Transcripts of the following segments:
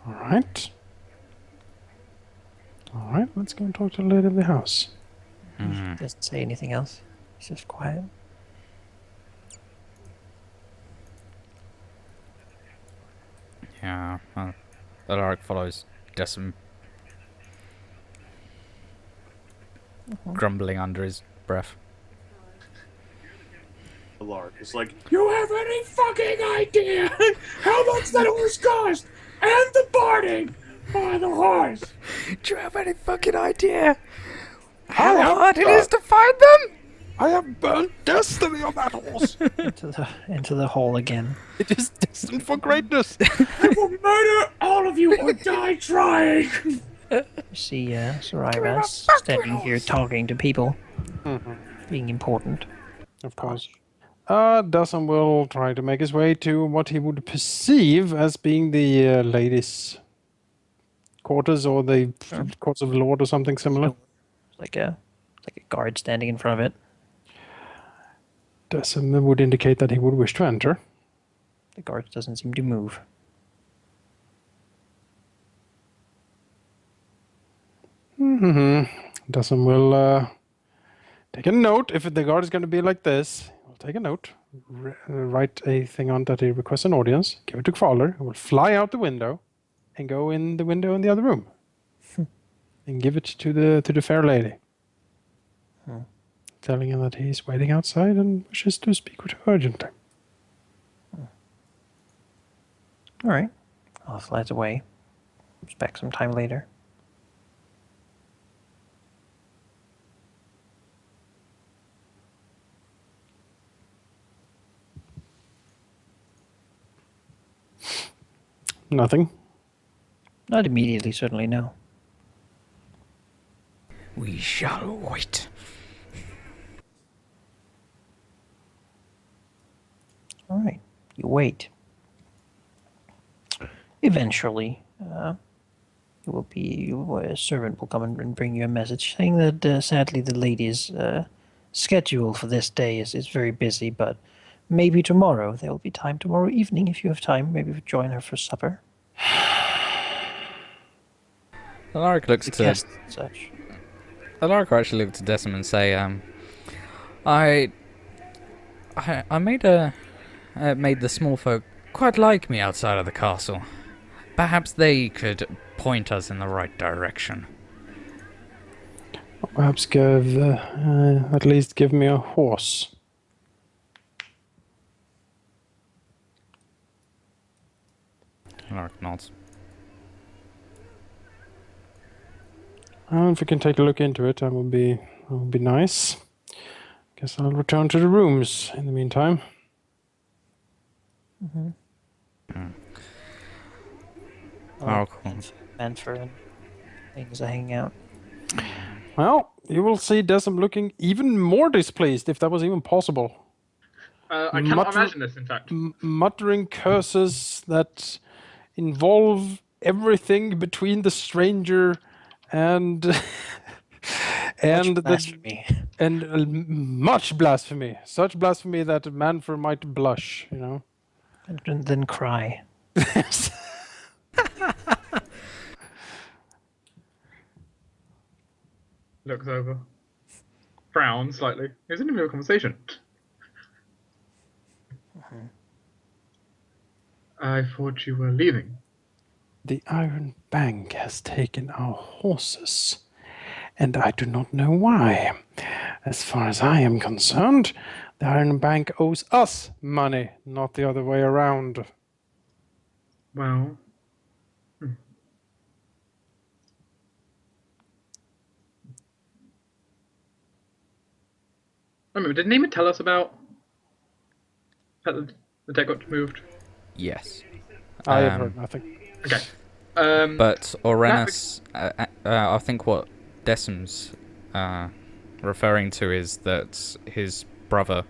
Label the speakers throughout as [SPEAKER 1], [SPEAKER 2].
[SPEAKER 1] Alright. Alright, let's go and talk to the lady of the house.
[SPEAKER 2] He doesn't say anything else. He's just quiet.
[SPEAKER 3] Yeah, well, Alaric follows Decim, grumbling under his breath.
[SPEAKER 4] Lark is like, you have any fucking idea how much that horse cost? And the boarding for the horse?
[SPEAKER 3] Do you have any fucking idea
[SPEAKER 4] I
[SPEAKER 3] how
[SPEAKER 4] have
[SPEAKER 3] hard it is to find them?
[SPEAKER 4] I have burnt destiny on that horse.
[SPEAKER 2] into the hole again.
[SPEAKER 1] It is destined for greatness.
[SPEAKER 4] I will murder all of you or die trying.
[SPEAKER 2] You see Sarivas standing here talking to people, being important.
[SPEAKER 1] Of course. Dustin will try to make his way to what he would perceive as being the ladies' quarters or the courts of the Lord or something similar.
[SPEAKER 2] Like a guard standing in front of it.
[SPEAKER 1] Dustin would indicate that he would wish to enter.
[SPEAKER 2] The guard doesn't seem to move.
[SPEAKER 1] Dustin will take a note. If the guard is going to be like this, he'll take a note, write a thing on that he requests an audience, give it to Fowler, who will fly out the window and go in the window in the other room and give it to the fair lady. Telling him that he's waiting outside and wishes to speak with her urgently.
[SPEAKER 2] All right. I'll flies away. Back some time later.
[SPEAKER 1] Nothing.
[SPEAKER 2] Not immediately, certainly, no.
[SPEAKER 3] We shall wait.
[SPEAKER 2] All right. You wait. Eventually, a servant will come and bring you a message saying that sadly the lady's schedule for this day is very busy, but maybe tomorrow. There will be time tomorrow evening if you have time. Maybe join her for supper.
[SPEAKER 3] Alaric looks
[SPEAKER 2] The
[SPEAKER 3] to
[SPEAKER 2] guests and such.
[SPEAKER 3] Alaric actually looked to Decim and say, I made the small folk quite like me outside of the castle. Perhaps they could point us in the right direction.
[SPEAKER 1] Perhaps at least give me a horse.
[SPEAKER 3] Alaric nods.
[SPEAKER 1] If we can take a look into it, that would be nice. Guess I'll return to the rooms in the meantime.
[SPEAKER 3] Oh, cool.
[SPEAKER 2] Manfred and things are hanging out.
[SPEAKER 1] Well, you will see Decim looking even more displeased, if that was even possible.
[SPEAKER 4] I cannot imagine this, in fact.
[SPEAKER 1] Muttering curses that involve everything between the stranger and
[SPEAKER 2] Much blasphemy.
[SPEAKER 1] much blasphemy. Such blasphemy that Manfred might blush, you know.
[SPEAKER 2] And then cry.
[SPEAKER 4] Looks over. Frowns slightly. It's in the middle of a conversation. I thought you were leaving.
[SPEAKER 1] The Iron Bank has taken our horses, and I do not know why. As far as I am concerned, the Iron Bank owes us money, not the other way around.
[SPEAKER 4] Well... I remember, did Neiman tell us about how the deck got moved?
[SPEAKER 3] Yes.
[SPEAKER 1] I have heard nothing.
[SPEAKER 4] Okay.
[SPEAKER 3] But Orenas, I think what Decim's referring to is that his brother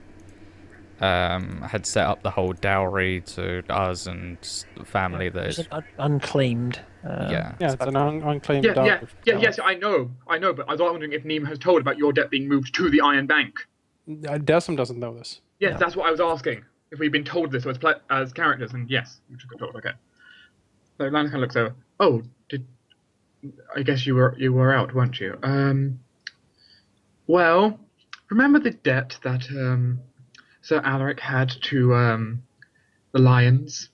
[SPEAKER 3] had set up the whole dowry to us and the family that
[SPEAKER 2] It's
[SPEAKER 3] is...
[SPEAKER 2] unclaimed.
[SPEAKER 1] Yeah, it's an unclaimed
[SPEAKER 4] Yeah,
[SPEAKER 1] dowry.
[SPEAKER 4] yes, I know, but I was wondering if Neem has told about your debt being moved to the Iron Bank.
[SPEAKER 1] Decim doesn't know this.
[SPEAKER 4] Yes, that's what I was asking. If we've been told this as characters, and yes, we just got told, okay. So Linus kind of looks over.
[SPEAKER 5] Oh, I guess you were out, weren't you? Well, remember the debt that Sir Alaric had to the Lions?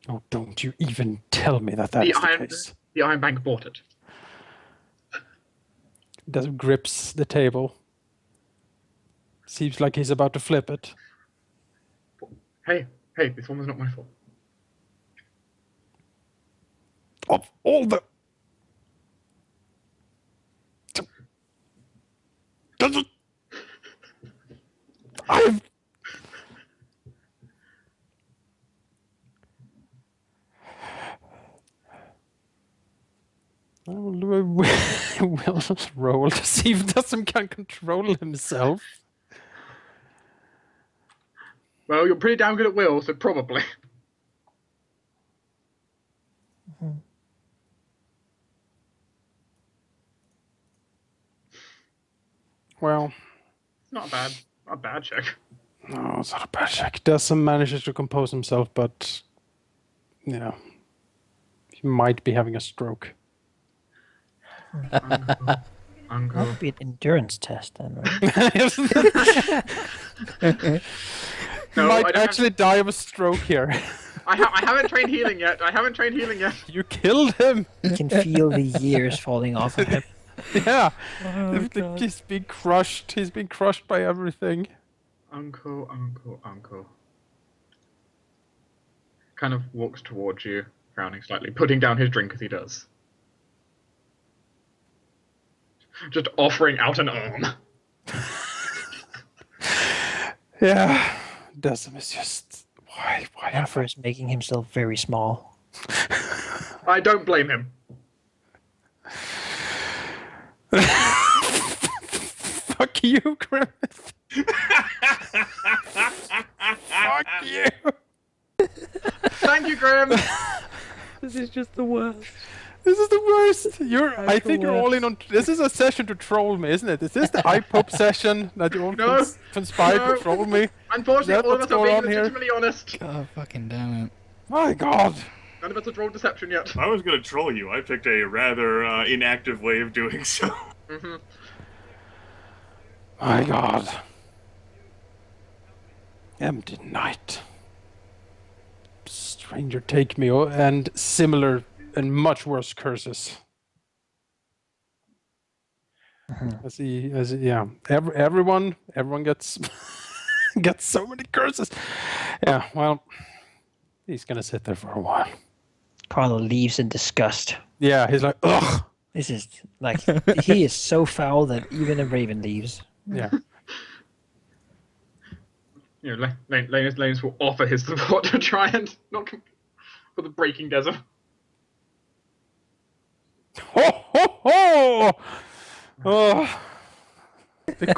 [SPEAKER 1] Oh, don't you even tell me that is the case.
[SPEAKER 5] The Iron Bank bought it.
[SPEAKER 1] Does grips the table. Seems like he's about to flip it.
[SPEAKER 5] Hey, this one was not my fault.
[SPEAKER 1] Of all the... I've... We'll roll to see if Dustin can control himself.
[SPEAKER 5] Well, you're pretty damn good at will, so probably.
[SPEAKER 1] Well,
[SPEAKER 5] It's not a bad check.
[SPEAKER 1] no, it's not a bad check. Dustin manages to compose himself, but yeah, he might be having a stroke.
[SPEAKER 5] Uncle.
[SPEAKER 2] That would be an endurance test then, right?
[SPEAKER 1] He might actually die of a stroke here.
[SPEAKER 5] I haven't trained healing yet.
[SPEAKER 1] You killed him.
[SPEAKER 2] You can feel the years falling off of him.
[SPEAKER 1] Yeah, he's been crushed. He's been crushed by everything.
[SPEAKER 5] Uncle. Kind of walks towards you, frowning slightly, putting down his drink as he does. Just offering out an arm.
[SPEAKER 1] Yeah, Dustin is just why
[SPEAKER 2] Alpha is making himself very small.
[SPEAKER 5] I don't blame him.
[SPEAKER 1] Fuck you, Griffith. Fuck you.
[SPEAKER 5] Thank you, Graham.
[SPEAKER 3] This is just the worst.
[SPEAKER 1] This is the worst. I think you're all in on. This is a session to troll me, isn't it? Is this the iPop session that you all conspired to troll me?
[SPEAKER 5] Unfortunately, all of
[SPEAKER 1] what's
[SPEAKER 5] us are being
[SPEAKER 1] going on here?
[SPEAKER 5] legitimately honest.
[SPEAKER 3] God fucking damn it.
[SPEAKER 1] My God.
[SPEAKER 5] None of us have rolled deception yet.
[SPEAKER 4] I was gonna troll you. I picked a rather inactive way of doing so.
[SPEAKER 5] Mm-hmm.
[SPEAKER 1] My God. Empty night. Stranger take me, and similar and much worse curses. Yeah. Everyone gets gets so many curses. Yeah. Well, he's gonna sit there for a while.
[SPEAKER 2] Carlo leaves in disgust.
[SPEAKER 1] Yeah. He's like, ugh.
[SPEAKER 2] This is like he is so foul that even a raven leaves.
[SPEAKER 1] Yeah.
[SPEAKER 5] You know, Lanus will offer his support to try and not for the breaking desert.
[SPEAKER 1] Ho ho ho! Oh, the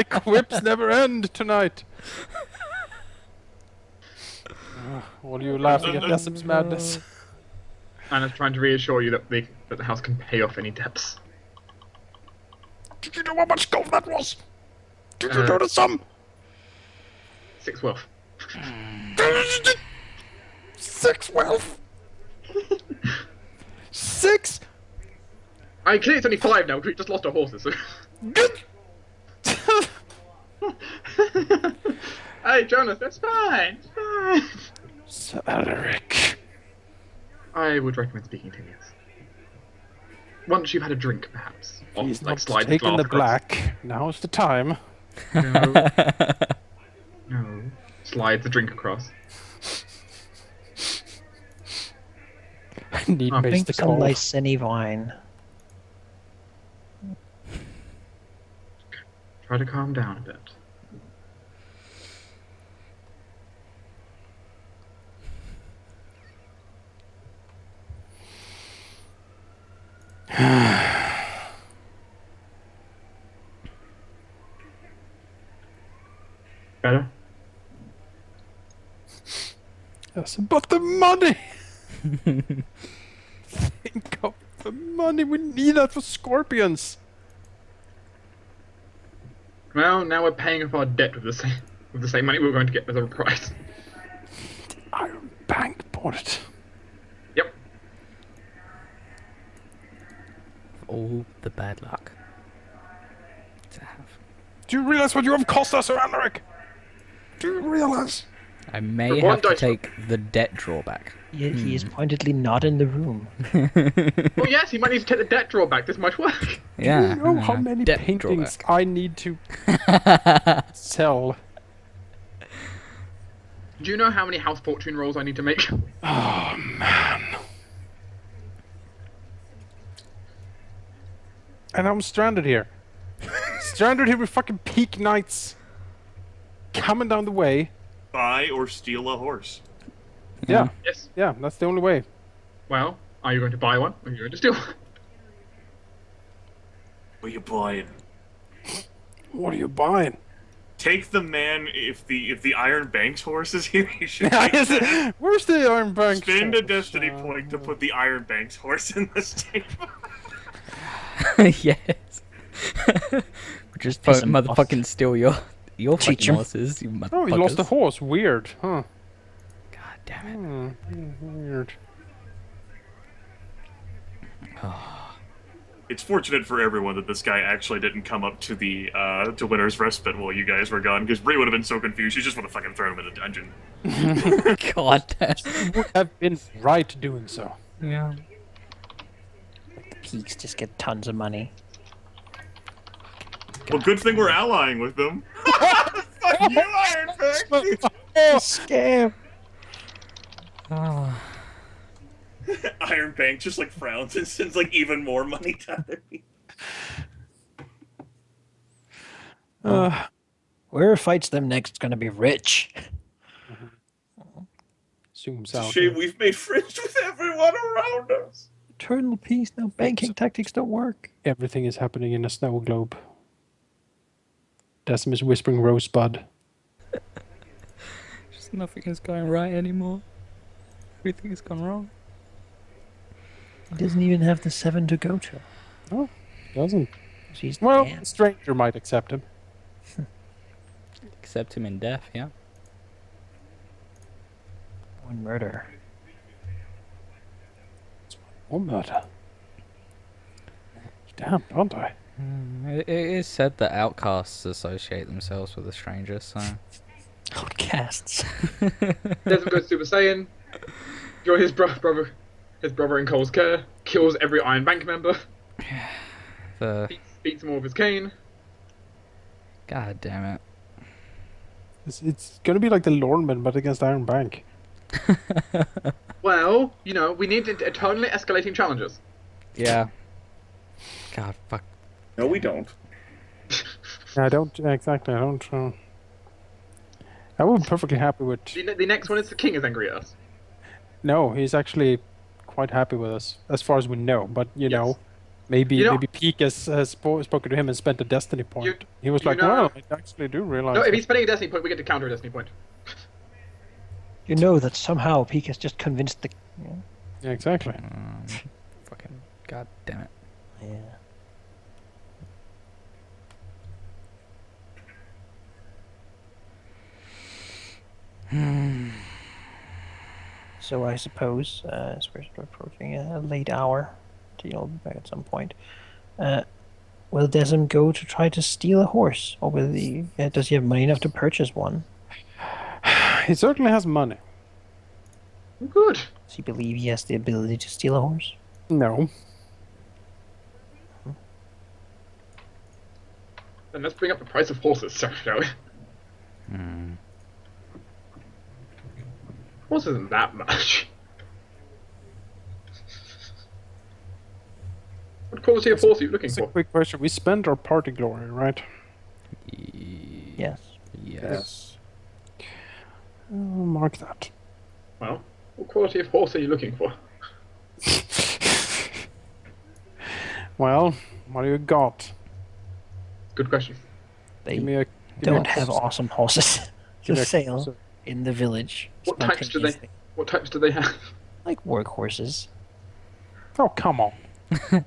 [SPEAKER 1] quips never end tonight. All you laughing at Jessam's madness.
[SPEAKER 5] And is trying to reassure you that the house can pay off any debts.
[SPEAKER 1] Did you know how much gold that was? Did you know the sum?
[SPEAKER 5] 6 wealth.
[SPEAKER 1] 6 wealth. 6.
[SPEAKER 5] I think it's only 5 now because we just lost our horses. So. Hey, Jonas, that's fine. It's fine.
[SPEAKER 1] Sir Alaric.
[SPEAKER 5] I would recommend speaking to him, yes. Once you've had a drink, perhaps.
[SPEAKER 1] He's
[SPEAKER 5] like
[SPEAKER 1] not
[SPEAKER 5] slide
[SPEAKER 1] taking
[SPEAKER 5] glass
[SPEAKER 1] the
[SPEAKER 5] across.
[SPEAKER 1] black. Now's the time.
[SPEAKER 5] No. No. Slide the drink across.
[SPEAKER 1] I need
[SPEAKER 5] Oh,
[SPEAKER 1] mace
[SPEAKER 2] Drink
[SPEAKER 1] the
[SPEAKER 2] some
[SPEAKER 1] call.
[SPEAKER 2] Lysini wine.
[SPEAKER 5] Try to calm down a bit. Better?
[SPEAKER 1] Yes, but the money! Think of the money. We need that for scorpions.
[SPEAKER 5] Well, now we're paying off our debt with the same money we were going to get as a price.
[SPEAKER 1] Iron Bank bought it.
[SPEAKER 5] Yep.
[SPEAKER 3] all the bad luck to have.
[SPEAKER 1] Do you realize what you have cost us, Sir Alaric? Do you realize?
[SPEAKER 3] I may
[SPEAKER 5] With one
[SPEAKER 3] have to
[SPEAKER 5] dice roll.
[SPEAKER 3] take the debt drawback.
[SPEAKER 2] He is pointedly not in the room.
[SPEAKER 5] Oh yes, he might need to take the debt drawback. This much work.
[SPEAKER 3] Yeah.
[SPEAKER 1] Do you know how many
[SPEAKER 3] debt
[SPEAKER 1] paintings
[SPEAKER 3] drawback.
[SPEAKER 1] I need to sell?
[SPEAKER 5] Do you know how many house fortune rolls I need to make?
[SPEAKER 1] Oh, man. And I'm stranded here. Stranded here with fucking peak knights coming down the way.
[SPEAKER 4] Buy or steal a horse.
[SPEAKER 1] Yeah,
[SPEAKER 5] Yes.
[SPEAKER 1] yeah, that's the only way.
[SPEAKER 5] Well, are you going to buy one, or are you going to steal one?
[SPEAKER 4] What are you buying?
[SPEAKER 1] What are you buying?
[SPEAKER 4] Take the man. If the Iron Banks horse is here, you should take that.
[SPEAKER 1] Where's the Iron Bank?
[SPEAKER 4] Spend a destiny point to put the Iron Banks horse in the stable.
[SPEAKER 3] Yes. Just
[SPEAKER 2] Piss him off.
[SPEAKER 3] motherfucking steal your
[SPEAKER 2] Teach
[SPEAKER 3] fucking
[SPEAKER 2] him.
[SPEAKER 3] horses, you motherfuckers.
[SPEAKER 1] Oh, he lost the horse. Weird, huh?
[SPEAKER 3] God damn it.
[SPEAKER 1] Weird.
[SPEAKER 4] It's fortunate for everyone that this guy actually didn't come up to the to Winter's Respite while you guys were gone, because Bree would have been so confused. She just would have fucking thrown him in a dungeon.
[SPEAKER 3] God damn.
[SPEAKER 1] Would have been right doing so.
[SPEAKER 3] Yeah.
[SPEAKER 2] The peaks just get tons of money.
[SPEAKER 4] Well, good thing we're allying with them. Fuck you, Iron Banks!
[SPEAKER 2] Scam.
[SPEAKER 3] Oh.
[SPEAKER 4] Iron Bank just like frowns and sends like even more money to other people.
[SPEAKER 2] Whoever fights them next is going to be rich.
[SPEAKER 1] Zooms
[SPEAKER 4] It's a
[SPEAKER 1] out.
[SPEAKER 4] shame we've made friends with everyone around us.
[SPEAKER 2] Eternal peace. Now banking tactics don't work.
[SPEAKER 1] Everything is happening in a snow globe. Decim is whispering Rosebud.
[SPEAKER 3] Just nothing is going right anymore. Everything has gone wrong.
[SPEAKER 2] He doesn't even have the 7 to go to.
[SPEAKER 1] Oh, doesn't.
[SPEAKER 2] She's
[SPEAKER 1] Well,
[SPEAKER 2] damn.
[SPEAKER 1] a stranger might accept him.
[SPEAKER 3] Accept him in death, yeah.
[SPEAKER 2] One murder.
[SPEAKER 1] Or murder. Damn, don't I?
[SPEAKER 3] It is said that outcasts associate themselves with the stranger, so...
[SPEAKER 2] Outcasts.
[SPEAKER 5] Doesn't go Super Saiyan. Join his brother in Cole's care. Kills every Iron Bank member.
[SPEAKER 3] The...
[SPEAKER 5] Beats him all with his cane.
[SPEAKER 3] God damn it.
[SPEAKER 1] It's gonna be like the Lornman, but against Iron Bank.
[SPEAKER 5] Well, you know, we need eternally escalating challenges.
[SPEAKER 3] Yeah. God, fuck.
[SPEAKER 4] No, we don't.
[SPEAKER 1] I don't exactly. I don't. I would be perfectly happy with.
[SPEAKER 5] The next one is the king is angry at us.
[SPEAKER 1] No, he's actually quite happy with us, as far as we know. But you
[SPEAKER 5] Yes.
[SPEAKER 1] know, maybe
[SPEAKER 5] You know-
[SPEAKER 1] maybe Peak has spoken to him and spent a destiny point. He was
[SPEAKER 5] you
[SPEAKER 1] like,
[SPEAKER 5] know-
[SPEAKER 1] well, I actually do realize.
[SPEAKER 5] No, if
[SPEAKER 1] that-
[SPEAKER 5] he's spending a destiny point, we get to counter a destiny point.
[SPEAKER 2] You know that somehow Peak has just convinced the...
[SPEAKER 1] Yeah, exactly.
[SPEAKER 3] Fucking... God damn it.
[SPEAKER 2] Yeah. So I suppose, as we're approaching a late hour, you'll be back at some point, will Desm go to try to steal a horse? Or will he, does he have money enough to purchase one?
[SPEAKER 1] He certainly has money.
[SPEAKER 5] Good.
[SPEAKER 2] Does he believe he has the ability to steal a horse?
[SPEAKER 1] No.
[SPEAKER 5] Then let's bring up the price of horses, shall we? Horse isn't that much. What quality of horse are you looking
[SPEAKER 1] It's a
[SPEAKER 5] for?
[SPEAKER 1] quick question. We spent our party glory, right?
[SPEAKER 2] Yes.
[SPEAKER 3] Yes.
[SPEAKER 1] Mark that.
[SPEAKER 5] Well, what quality of horse are you looking for?
[SPEAKER 1] Well, what do you got?
[SPEAKER 5] Good question.
[SPEAKER 2] They
[SPEAKER 1] Give me a.
[SPEAKER 2] don't have awesome horses
[SPEAKER 1] Give me
[SPEAKER 2] to
[SPEAKER 1] a-
[SPEAKER 2] sale in the village.
[SPEAKER 5] What types do they?
[SPEAKER 2] spontaneously.
[SPEAKER 5] What types do they have?
[SPEAKER 2] Like work horses.
[SPEAKER 1] Oh, come on.
[SPEAKER 3] Yeah,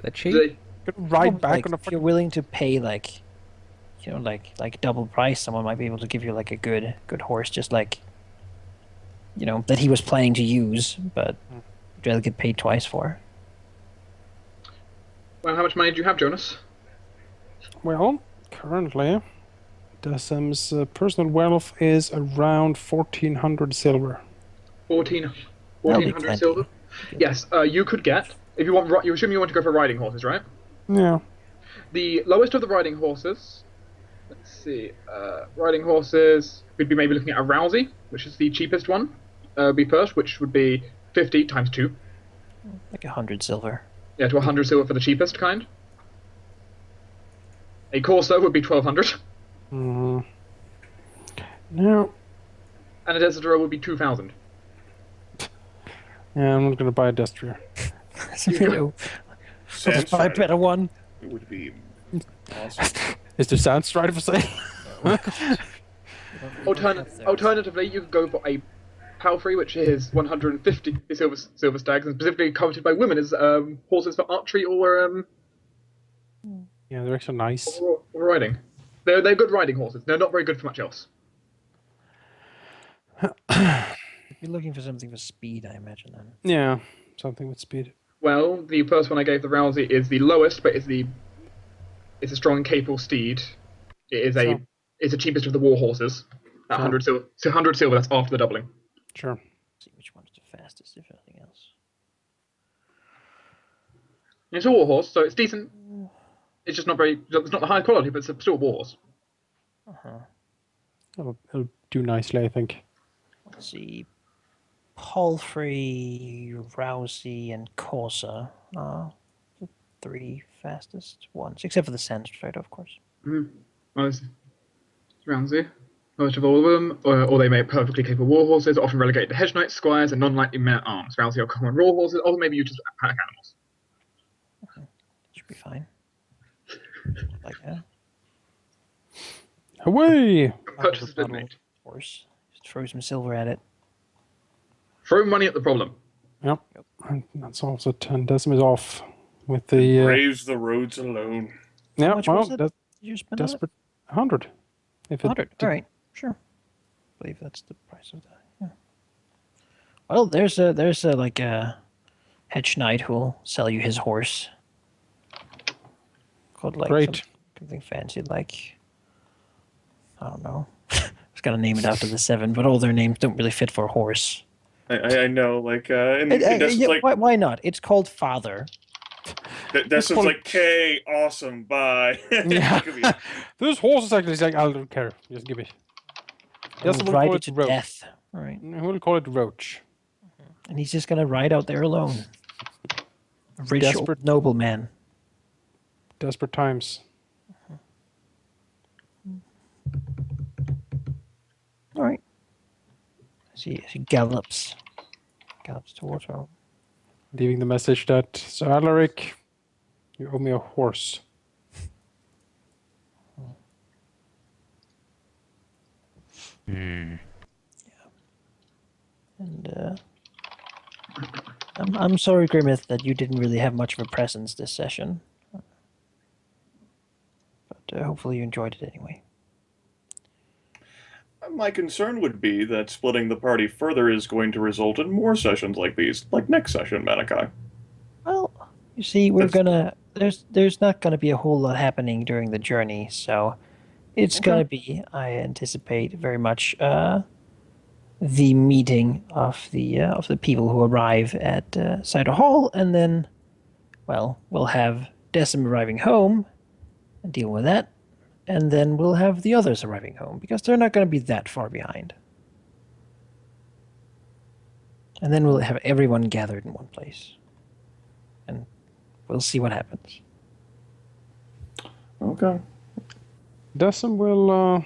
[SPEAKER 3] they're cheap.
[SPEAKER 5] Do they?
[SPEAKER 1] Could ride back
[SPEAKER 2] Like,
[SPEAKER 1] on a
[SPEAKER 2] if you're willing to pay like, you know, like double price, someone might be able to give you like a good horse, just like, you know, that he was planning to use, but you'd rather get paid twice for.
[SPEAKER 5] Well, how much money do you have, Jonas?
[SPEAKER 1] Well, currently, Decim's personal wealth is around 1,400 silver.
[SPEAKER 5] 14,
[SPEAKER 2] That'll be
[SPEAKER 5] 1,400
[SPEAKER 2] plenty.
[SPEAKER 5] silver? Yes, you could get, if you want, you assume you want to go for riding horses, right?
[SPEAKER 1] Yeah.
[SPEAKER 5] The lowest of the riding horses, let's see, riding horses, we'd be maybe looking at a Rousey, which is the cheapest one, be first, which would be 50 times 2.
[SPEAKER 2] Like 100 silver.
[SPEAKER 5] Yeah, to 100 silver for the cheapest kind. A Corso would be 1,200.
[SPEAKER 1] No.
[SPEAKER 5] And a Desidero would be 2,000.
[SPEAKER 1] Yeah, I'm not going to buy a Destrier.
[SPEAKER 2] I'll just buy a better one.
[SPEAKER 4] It would be awesome.
[SPEAKER 1] Is there sound strider for sale?
[SPEAKER 5] Alternatively, you could go for a Palfrey, which is 150 silver stags, and specifically coveted by women as horses for archery or
[SPEAKER 1] Yeah, they're actually nice.
[SPEAKER 5] or riding. They're good riding horses. They're not very good for much else.
[SPEAKER 2] You're looking for something for speed, I imagine, then.
[SPEAKER 1] Yeah, something with speed.
[SPEAKER 5] Well, the first one I gave the Rousey is the lowest, but it's a strong, capable steed. It's the cheapest of the war horses. At 100 silver. So 100 silver. That's after the doubling.
[SPEAKER 1] Sure.
[SPEAKER 2] See which one's the fastest, if anything else.
[SPEAKER 5] It's a war horse, so it's decent. It's just not very. It's not the highest quality, but it's still a war horse.
[SPEAKER 1] It'll do nicely, I think.
[SPEAKER 2] Let's see. Palfrey, Rousey, and Corsa are the 3 fastest ones, except for the Sand Strider, of course.
[SPEAKER 5] Well, it's Rousey. Most of all of them, or they make perfectly capable war horses, often relegated to hedge knights, squires, and non-lightning men-at-arms. Rousey are common raw horses, or maybe used as pack animals.
[SPEAKER 2] Should be fine. Like that.
[SPEAKER 1] Away!
[SPEAKER 5] Purchase has been made.
[SPEAKER 2] Horse. Just throw some silver at it.
[SPEAKER 5] Throw money at the problem.
[SPEAKER 1] Yep. And that solves it. And Decim is off with the...
[SPEAKER 4] Braves the roads alone.
[SPEAKER 1] Yeah,
[SPEAKER 2] much
[SPEAKER 1] well,
[SPEAKER 2] was it? Did you spend on it?
[SPEAKER 1] desperate 100. If it
[SPEAKER 2] 100. All right, sure. I believe that's the price of that. Yeah. Well, there's a like a hedge knight who'll sell you his horse. Called like
[SPEAKER 1] Great.
[SPEAKER 2] something fancy like I don't know. I was gonna name it after the 7, but all their names don't really fit for a horse.
[SPEAKER 4] I know, like, like,
[SPEAKER 2] why not? It's called Father.
[SPEAKER 4] That's like, K, awesome, bye.
[SPEAKER 1] Yeah. This horse is actually like, I don't care. Just give it. Yes,
[SPEAKER 2] We'll
[SPEAKER 1] we'll
[SPEAKER 2] ride
[SPEAKER 1] call
[SPEAKER 2] it
[SPEAKER 1] it
[SPEAKER 2] to
[SPEAKER 1] Roach.
[SPEAKER 2] death. All right.
[SPEAKER 1] We'll call it Roach.
[SPEAKER 2] And he's just gonna ride out there alone. A rich
[SPEAKER 1] Desperate-
[SPEAKER 2] old nobleman.
[SPEAKER 1] Desperate times.
[SPEAKER 2] All right. As he gallops towards home.
[SPEAKER 1] Leaving the message that, Sir Alaric, you owe me a horse.
[SPEAKER 2] And I'm sorry, Grimmith, that you didn't really have much of a presence this session. But hopefully you enjoyed it anyway.
[SPEAKER 4] My concern would be that splitting the party further is going to result in more sessions like these, like next session, Malachi.
[SPEAKER 2] Well, you see, there's not gonna be a whole lot happening during the journey, so it's gonna be, I anticipate, very much the meeting of the people who arrive at Cider Hall, and then, well, we'll have Decim arriving home and deal with that, and then we'll have the others arriving home because they're not going to be that far behind. And then we'll have everyone gathered in one place, and we'll see what happens.
[SPEAKER 4] Okay.
[SPEAKER 1] Decim will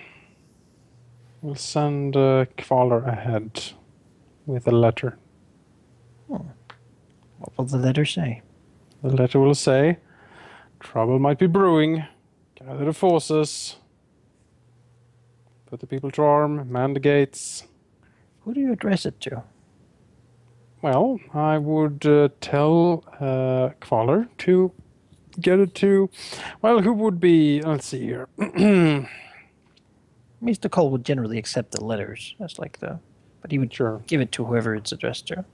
[SPEAKER 1] send Kvalar ahead with a letter.
[SPEAKER 2] What will the letter say?
[SPEAKER 1] The letter will say, trouble might be brewing. Gather the forces. Put the people to arm. Man the gates.
[SPEAKER 2] Who do you address it to?
[SPEAKER 1] Well, I would tell Kvalar to get it to... Well, who would be... Let's see here.
[SPEAKER 2] Mr. Cole would generally accept the letters. That's like but he would
[SPEAKER 1] Sure.
[SPEAKER 2] give it to whoever it's addressed to.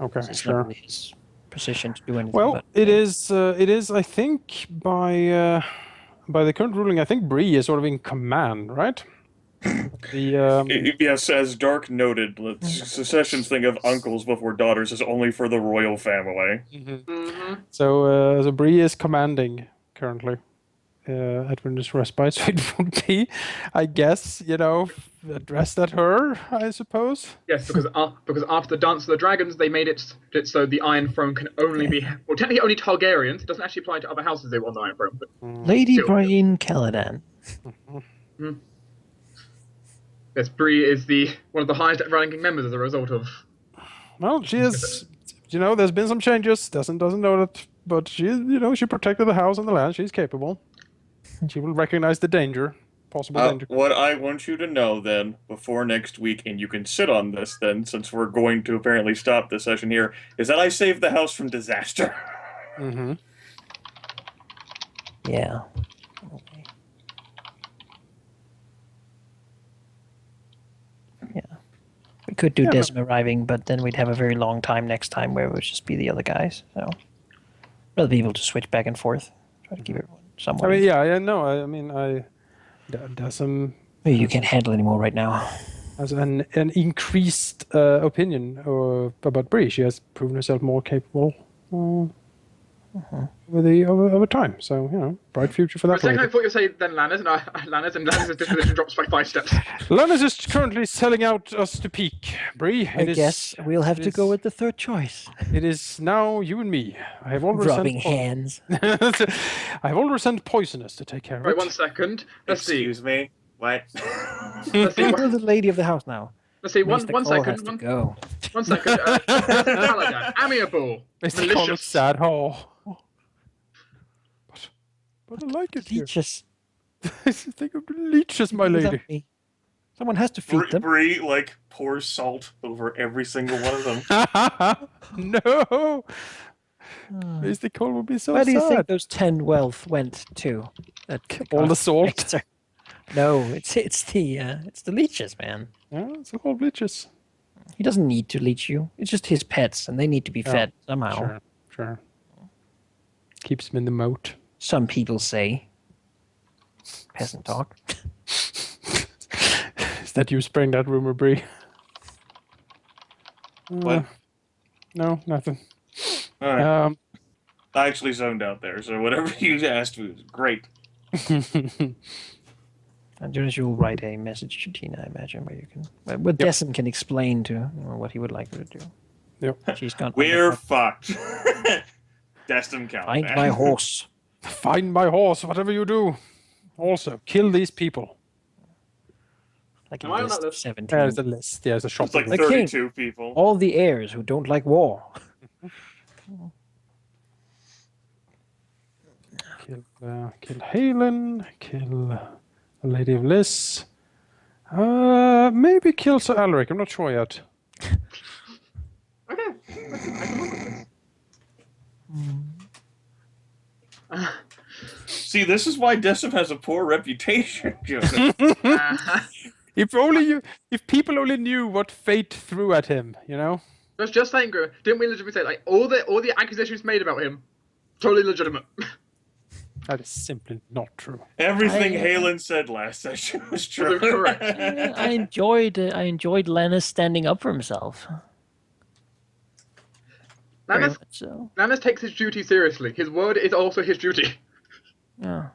[SPEAKER 1] Okay,
[SPEAKER 2] It's
[SPEAKER 1] sure.
[SPEAKER 2] not really his position to do anything.
[SPEAKER 1] Well,
[SPEAKER 2] but,
[SPEAKER 1] it is. It is. I think by the current ruling, I think Bree is sort of in command, right?
[SPEAKER 4] Yes, as Dark noted, Succession's thing of uncles before daughters is only for the royal family.
[SPEAKER 1] So Bree is commanding currently. Edwin's respite, so it would be, I guess, addressed at her, I suppose.
[SPEAKER 5] Yes, because after the Dance of the Dragons, they made it so the Iron Throne can only be technically only Targaryens. It doesn't actually apply to other houses they want the Iron Throne. But
[SPEAKER 2] Lady Brienne Caladan.
[SPEAKER 5] yes, Bree is one of the highest ranking members as a result of.
[SPEAKER 1] Well, she is. There's been some changes. Doesn't know that, but she protected the house and the land. She's capable. She will recognize the possible danger.
[SPEAKER 4] What I want you to know then, before next week, and you can sit on this then, since we're going to apparently stop the session here, is that I saved the house from disaster.
[SPEAKER 1] Mm-hmm.
[SPEAKER 2] Yeah. Okay. Yeah. We could do Desm arriving, but then we'd have a very long time next time where it would just be the other guys. So, rather be able to switch back and forth. Try to keep everyone somewhat.
[SPEAKER 1] I mean, Desm.
[SPEAKER 2] You can't handle anymore right now.
[SPEAKER 1] Has an increased opinion about Bree. She has proven herself more capable over time. So, bright future for that.
[SPEAKER 5] For a second, I thought you were saying then Lannis, and Lannis' disposition drops by 5 steps.
[SPEAKER 1] Lannis is currently selling out us to peak. Bree,
[SPEAKER 2] I guess we'll have to go with the third choice.
[SPEAKER 1] It is now you and me. I have already
[SPEAKER 2] rubbing hands.
[SPEAKER 1] I have already sent Poisonous to take care of it.
[SPEAKER 5] Wait 1 second. Let's see.
[SPEAKER 4] Excuse me. What?
[SPEAKER 5] Let's see.
[SPEAKER 2] You're the lady of the house now.
[SPEAKER 5] Let's see. One second.
[SPEAKER 2] Has to go.
[SPEAKER 5] 1 second. Caladan, amiable,
[SPEAKER 1] Mr. Collins, sad hole. But I like it
[SPEAKER 2] Leeches.
[SPEAKER 1] here. Think of the leeches, my lady.
[SPEAKER 2] Someone has to feed them.
[SPEAKER 4] Bree, pours salt over every single one of them.
[SPEAKER 1] No! Mr. Cole would be so sad.
[SPEAKER 2] Where do you think those 10 wealth went to?
[SPEAKER 1] All the salt?
[SPEAKER 2] Extra. No, it's the leeches, man.
[SPEAKER 1] Yeah, it's the whole leeches.
[SPEAKER 2] He doesn't need to leech you. It's just his pets, and they need to be fed somehow.
[SPEAKER 1] Sure. Keeps him in the moat.
[SPEAKER 2] Some people say. Peasant talk.
[SPEAKER 1] Is that you spreading that rumor, Bree?
[SPEAKER 4] What?
[SPEAKER 1] No, nothing.
[SPEAKER 4] All right. I actually zoned out there, so whatever you asked was great.
[SPEAKER 2] And Jonas, you'll write a message to Tina, I imagine, where you can, where Desmond can explain to her what he would like her to do.
[SPEAKER 1] Yep.
[SPEAKER 2] She's gone.
[SPEAKER 4] We're fucked. Destin count.
[SPEAKER 2] Find my horse.
[SPEAKER 1] Find my horse, whatever you do. Also, kill these people.
[SPEAKER 2] Like a
[SPEAKER 5] Am I on
[SPEAKER 2] list
[SPEAKER 5] that
[SPEAKER 2] of
[SPEAKER 5] list?
[SPEAKER 2] 17.
[SPEAKER 1] There's a list. There's a
[SPEAKER 4] It's
[SPEAKER 1] shopping
[SPEAKER 4] like
[SPEAKER 1] list.
[SPEAKER 4] 32 people.
[SPEAKER 2] All the heirs who don't like war.
[SPEAKER 1] Kill Halen. Kill the Lady of Liz. Maybe kill Sir Alaric. I'm not sure yet.
[SPEAKER 5] Okay. I can work with this.
[SPEAKER 4] See, this is why Decim has a poor reputation, Jonas.
[SPEAKER 1] If people only knew what fate threw at him,
[SPEAKER 5] Just saying, Gru, didn't we legitimately say all the accusations made about him, totally legitimate?
[SPEAKER 1] That is simply not true.
[SPEAKER 4] Everything Halen said last session was true.
[SPEAKER 5] Correct.
[SPEAKER 2] I enjoyed Lannis standing up for himself.
[SPEAKER 5] Lannis,
[SPEAKER 2] So,
[SPEAKER 5] Lannis takes his duty seriously. His word is also his duty.
[SPEAKER 2] yeah.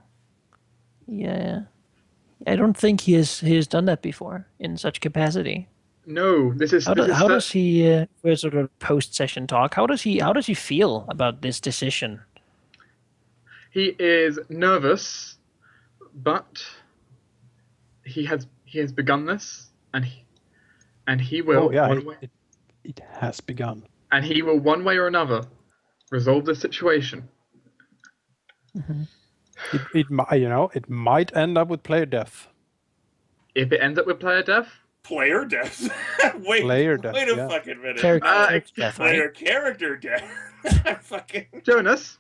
[SPEAKER 2] I don't think he has done that before in such capacity.
[SPEAKER 5] No, this is.
[SPEAKER 2] How does he? For sort of post-session talk, how does he feel about this decision?
[SPEAKER 5] He is nervous, but he has begun this, and he will.
[SPEAKER 1] Oh yeah,
[SPEAKER 5] one way,
[SPEAKER 1] it has begun.
[SPEAKER 5] and he will one way or another resolve the situation.
[SPEAKER 2] Mm-hmm.
[SPEAKER 1] It might end up with player death.
[SPEAKER 5] If it ends up with player death,
[SPEAKER 4] Player death? Wait
[SPEAKER 1] Player
[SPEAKER 4] a
[SPEAKER 1] death, yeah.
[SPEAKER 4] fucking minute.
[SPEAKER 2] Character death,
[SPEAKER 4] Player
[SPEAKER 2] right?
[SPEAKER 4] character death. Fucking.
[SPEAKER 5] Jonas,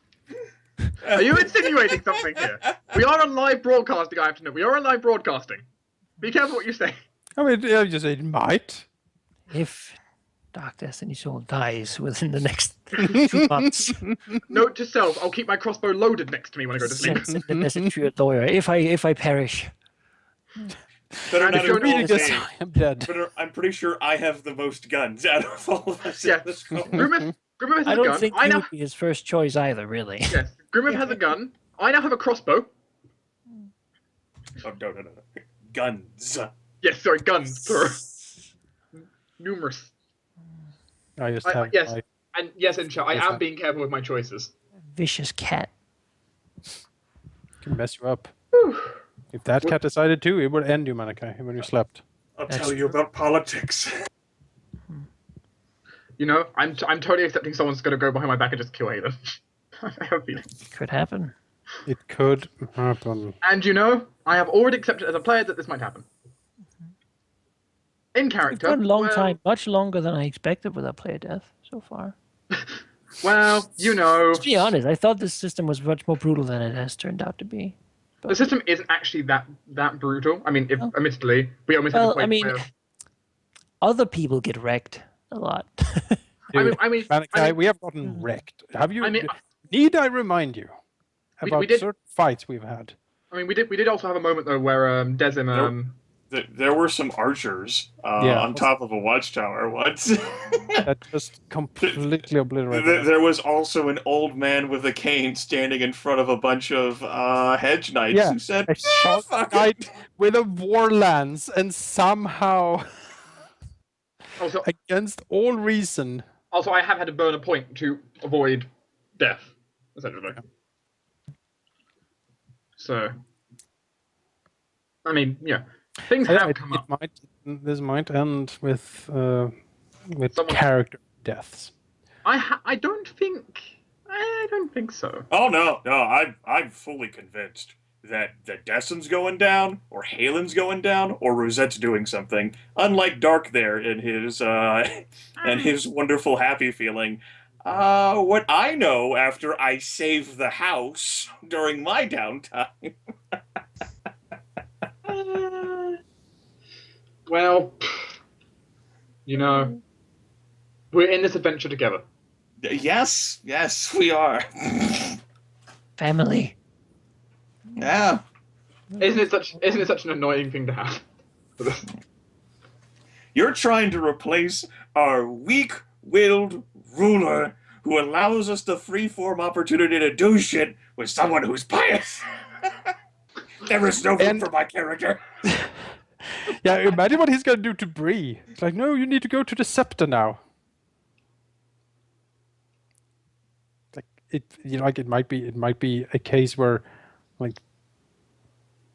[SPEAKER 5] are you insinuating something here? We are on live broadcasting. I have to know. We are on live broadcasting. Be careful what you say.
[SPEAKER 1] I mean, I just say it might.
[SPEAKER 2] If Dark Destiny Soul dies within the next 2 months.
[SPEAKER 5] Note to self: I'll keep my crossbow loaded next to me when I go to sleep.
[SPEAKER 2] Send a message to your lawyer. If I perish,
[SPEAKER 4] Better
[SPEAKER 5] And
[SPEAKER 4] not
[SPEAKER 5] if you're
[SPEAKER 4] involve
[SPEAKER 5] reading
[SPEAKER 1] Yes,
[SPEAKER 4] me.
[SPEAKER 1] I am dead.
[SPEAKER 4] But I'm pretty sure I have the most guns out of all of us.
[SPEAKER 5] Yeah.
[SPEAKER 4] At this point.
[SPEAKER 5] Grimmeth has
[SPEAKER 2] I
[SPEAKER 5] a
[SPEAKER 2] don't
[SPEAKER 5] gun.
[SPEAKER 2] think
[SPEAKER 5] I
[SPEAKER 2] you
[SPEAKER 5] now
[SPEAKER 2] would be his first choice either, really.
[SPEAKER 5] yes, Grimmeth has a gun. I now have a crossbow.
[SPEAKER 4] Oh, no. Guns.
[SPEAKER 5] Yes, sorry, guns. Plural. Numerous.
[SPEAKER 1] I just have
[SPEAKER 5] Yes,
[SPEAKER 1] my
[SPEAKER 5] and yes, and I
[SPEAKER 1] Yes,
[SPEAKER 5] am
[SPEAKER 1] I-
[SPEAKER 5] being careful with my choices.
[SPEAKER 2] Vicious cat.
[SPEAKER 1] can mess you up.
[SPEAKER 5] Whew.
[SPEAKER 1] If that cat decided to, it would end you, Malachi, when you slept.
[SPEAKER 4] I'll
[SPEAKER 2] That's
[SPEAKER 4] tell you about politics.
[SPEAKER 5] You know, I'm totally accepting someone's going to go behind my back and just kill Aiden. I have a feeling.
[SPEAKER 2] Could happen.
[SPEAKER 1] It could happen.
[SPEAKER 5] And you know, I have already accepted as a player that this might happen. In
[SPEAKER 2] We've
[SPEAKER 5] character,
[SPEAKER 2] gone a long
[SPEAKER 5] well,
[SPEAKER 2] time, much longer than I expected without player death so far.
[SPEAKER 5] Well, you know,
[SPEAKER 2] To be honest, I thought this system was much more brutal than it has turned out to be.
[SPEAKER 5] the system isn't actually that brutal. I mean, if,
[SPEAKER 2] Oh.
[SPEAKER 5] admittedly, we almost had to
[SPEAKER 2] Well,
[SPEAKER 5] play.
[SPEAKER 2] I mean, other people get wrecked a lot.
[SPEAKER 1] Dude,
[SPEAKER 5] I
[SPEAKER 1] Malachi,
[SPEAKER 5] mean-
[SPEAKER 1] we have gotten wrecked. Have you?
[SPEAKER 5] I mean,
[SPEAKER 1] need I remind you
[SPEAKER 5] We
[SPEAKER 1] about
[SPEAKER 5] did-
[SPEAKER 1] certain fights we've had?
[SPEAKER 5] we did also have a moment though where Desim
[SPEAKER 4] There were some archers
[SPEAKER 1] Yeah.
[SPEAKER 4] on top of a watchtower once.
[SPEAKER 1] That just completely obliterated.
[SPEAKER 4] There was also an old man with a cane standing in front of a bunch of hedge knights
[SPEAKER 1] Yeah,
[SPEAKER 4] who said,
[SPEAKER 1] a shot
[SPEAKER 4] fuck
[SPEAKER 1] knight
[SPEAKER 4] it.
[SPEAKER 1] with a war lance, and somehow,
[SPEAKER 5] also
[SPEAKER 1] against all reason,
[SPEAKER 5] also I have had to burn a point to avoid death, essentially. So, I mean, yeah, things have come up.
[SPEAKER 1] This might end with
[SPEAKER 5] Someone-
[SPEAKER 1] character deaths.
[SPEAKER 5] I don't think so.
[SPEAKER 4] Oh, no, I'm fully convinced that Desmond's going down, or Halen's going down, or Rosette's doing something. Unlike Dark there in his, and his wonderful happy feeling. What I know after I save the house during my downtime.
[SPEAKER 5] Well, you know, we're in this adventure together.
[SPEAKER 4] Yes, we are.
[SPEAKER 2] Family.
[SPEAKER 4] Yeah.
[SPEAKER 5] Isn't it such an annoying thing to have?
[SPEAKER 4] You're trying to replace our weak-willed ruler who allows us the free-form opportunity to do shit with someone who's pious. There is no room for my character.
[SPEAKER 1] Yeah, imagine what he's gonna do to Bree. It's like, no, you need to go to the scepter now. Like it might be a case where, like,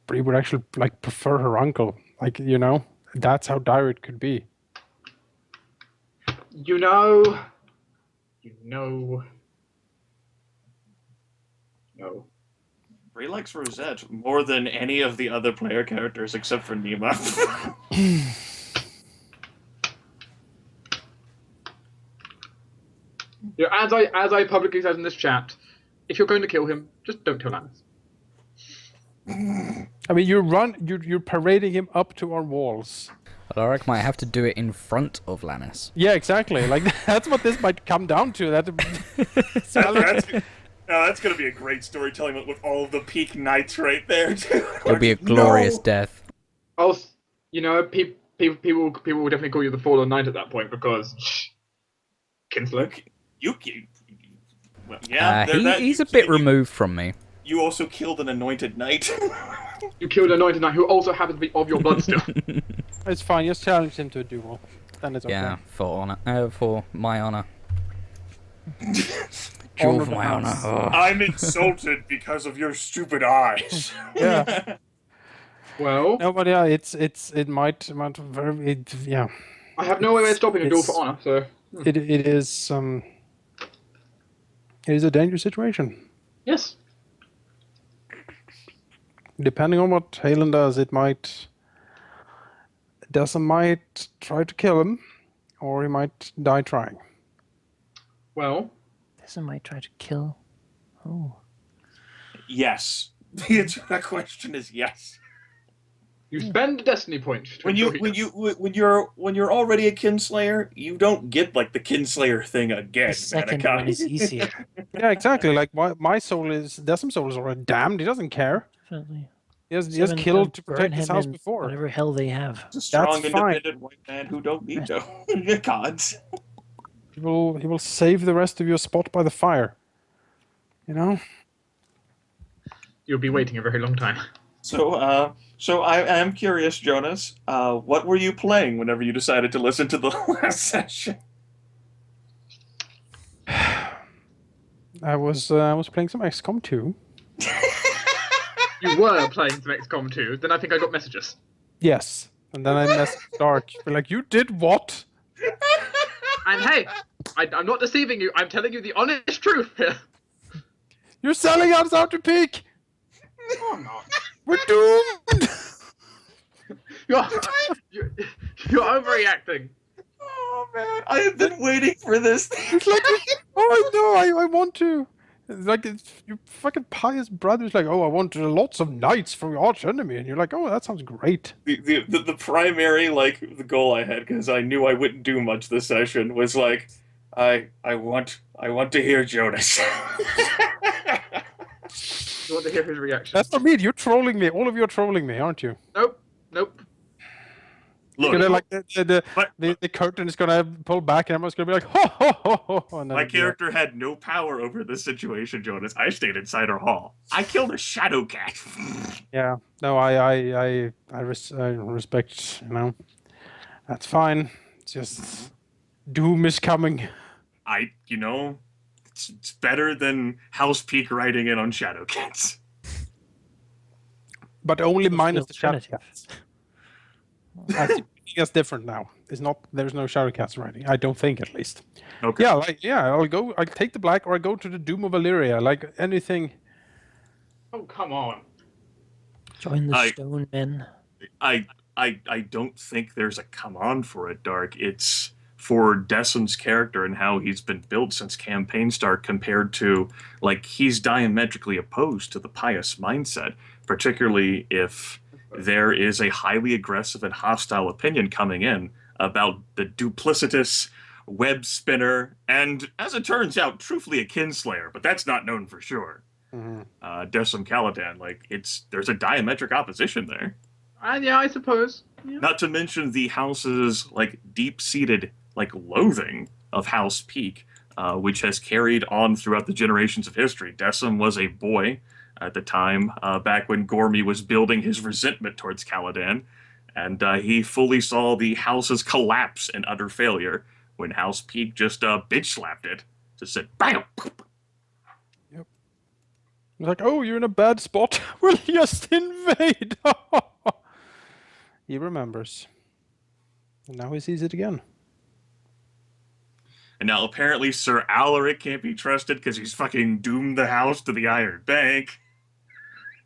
[SPEAKER 1] Bree would actually prefer her uncle. Like, that's how dire it could be.
[SPEAKER 5] You know. No.
[SPEAKER 4] Brie likes Rosette more than any of the other player characters except for Nima.
[SPEAKER 5] You know, as I publicly said in this chat, if you're going to kill him, just don't kill Lannis.
[SPEAKER 1] I mean, you're parading him up to our walls.
[SPEAKER 3] Well, Alaric might have to do it in front of Lannis.
[SPEAKER 1] Yeah, exactly. Like, that's what this might come down to.
[SPEAKER 4] That's going to be a great storytelling with all of the peak knights right there, too.
[SPEAKER 3] It'll be a glorious
[SPEAKER 4] No!
[SPEAKER 3] death.
[SPEAKER 5] Also, people will definitely call you the Fallen Knight at that point because Kinsler.
[SPEAKER 4] Well, yeah,
[SPEAKER 3] He's a bit removed from me.
[SPEAKER 4] You also killed an anointed knight.
[SPEAKER 5] You killed an Anointed Knight who also happens to be of your blood still.
[SPEAKER 1] It's fine. Just challenge him to a duel. Then it's okay.
[SPEAKER 3] Yeah, for my honor.
[SPEAKER 1] Honor
[SPEAKER 3] Jewel
[SPEAKER 1] of
[SPEAKER 3] for
[SPEAKER 1] the
[SPEAKER 3] my honor.
[SPEAKER 1] house.
[SPEAKER 3] Oh.
[SPEAKER 4] I'm insulted because of your stupid eyes.
[SPEAKER 1] Yeah.
[SPEAKER 5] Well,
[SPEAKER 1] No, but yeah, it might very yeah.
[SPEAKER 5] I have no way of stopping a duel for honor, so
[SPEAKER 1] It is a dangerous situation.
[SPEAKER 5] yes.
[SPEAKER 1] Depending on what Halen does, Desmond might try to kill him, or he might die trying.
[SPEAKER 5] Well,
[SPEAKER 2] This might try to kill. Oh.
[SPEAKER 4] Yes. The answer to that question is yes.
[SPEAKER 5] You spend a destiny point to
[SPEAKER 4] When
[SPEAKER 5] enjoy this.
[SPEAKER 4] when you're already a kinslayer, you don't get like the kinslayer thing again,
[SPEAKER 2] The second one is
[SPEAKER 4] Malachi.
[SPEAKER 2] easier.
[SPEAKER 1] Yeah, exactly. Like my soul is Decim's soul is already damned. He doesn't care.
[SPEAKER 2] Definitely.
[SPEAKER 1] He has
[SPEAKER 2] Seven,
[SPEAKER 1] killed to
[SPEAKER 2] burn
[SPEAKER 1] protect his
[SPEAKER 2] him
[SPEAKER 1] house
[SPEAKER 2] in
[SPEAKER 1] before.
[SPEAKER 2] whatever hell they have.
[SPEAKER 4] It's a strong,
[SPEAKER 1] That's fine.
[SPEAKER 4] independent white man who don't need no gods.
[SPEAKER 1] He will save the rest of your spot by the fire. You know?
[SPEAKER 5] You'll be waiting a very long time.
[SPEAKER 4] So I am curious, Jonas. What were you playing whenever you decided to listen to the last session?
[SPEAKER 1] I was playing some XCOM 2.
[SPEAKER 5] You were playing some XCOM 2, then I think I got messages.
[SPEAKER 1] Yes. And then I messaged Dark. We're like, you did what?
[SPEAKER 5] And hey, I'm not deceiving you. I'm telling you the honest truth here.
[SPEAKER 1] You're selling us out to peak!
[SPEAKER 5] No, I'm not.
[SPEAKER 1] We're doomed!
[SPEAKER 5] You're overreacting.
[SPEAKER 4] Oh man, I have been waiting for this.
[SPEAKER 1] It's like, oh no, I want to. It's like your fucking pious brother's like, oh, I want lots of knights from your arch enemy, and you're like, oh, that sounds great.
[SPEAKER 4] The primary the goal I had, because I knew I wouldn't do much this session, was like I want to hear Jonas.
[SPEAKER 5] You want to hear his reaction?
[SPEAKER 1] That's not me. You're trolling me. All of you are trolling me, aren't you?
[SPEAKER 5] Nope.
[SPEAKER 4] Look,
[SPEAKER 1] Gonna, like the curtain is gonna pull back, and everyone's gonna be like, ho ho ho ho. And then
[SPEAKER 4] my character had no power over this situation, Jonas. I stayed inside her hall. I killed a shadow cat.
[SPEAKER 1] Yeah. No, I respect. You know, that's fine. It's just doom is coming.
[SPEAKER 4] It's better than House Peak riding in on shadow cats.
[SPEAKER 1] But only minus the shadow
[SPEAKER 2] alternative.
[SPEAKER 1] cats. I think it's different now. It's not. There's no shadow cats riding. I don't think, at least.
[SPEAKER 4] Okay.
[SPEAKER 1] Yeah. I'll take the black, or I go to the Doom of Illyria. Like anything.
[SPEAKER 5] Oh, come on.
[SPEAKER 2] Join the Stone Men.
[SPEAKER 4] I don't think there's a come on for it, Dark. It's for Decim's character and how he's been built since campaign start, compared to, like, he's diametrically opposed to the pious mindset, particularly if there is a highly aggressive and hostile opinion coming in about the duplicitous web spinner, and as it turns out, truthfully a kinslayer, but that's not known for sure. Decim Caladan, there's a diametric opposition there.
[SPEAKER 5] Yeah, I suppose. Yeah.
[SPEAKER 4] Not to mention the house's deep-seated loathing of House Peak, which has carried on throughout the generations of history. Decim was a boy at the time, back when Gormy was building his resentment towards Caladan, and he fully saw the house's collapse and utter failure when House Peak just bitch slapped it. Just said, BAM!
[SPEAKER 1] Yep. It's like, oh, you're in a bad spot. We'll just invade. He remembers. And now he sees it again.
[SPEAKER 4] And now apparently Sir Alaric can't be trusted because he's fucking doomed the house to the Iron Bank.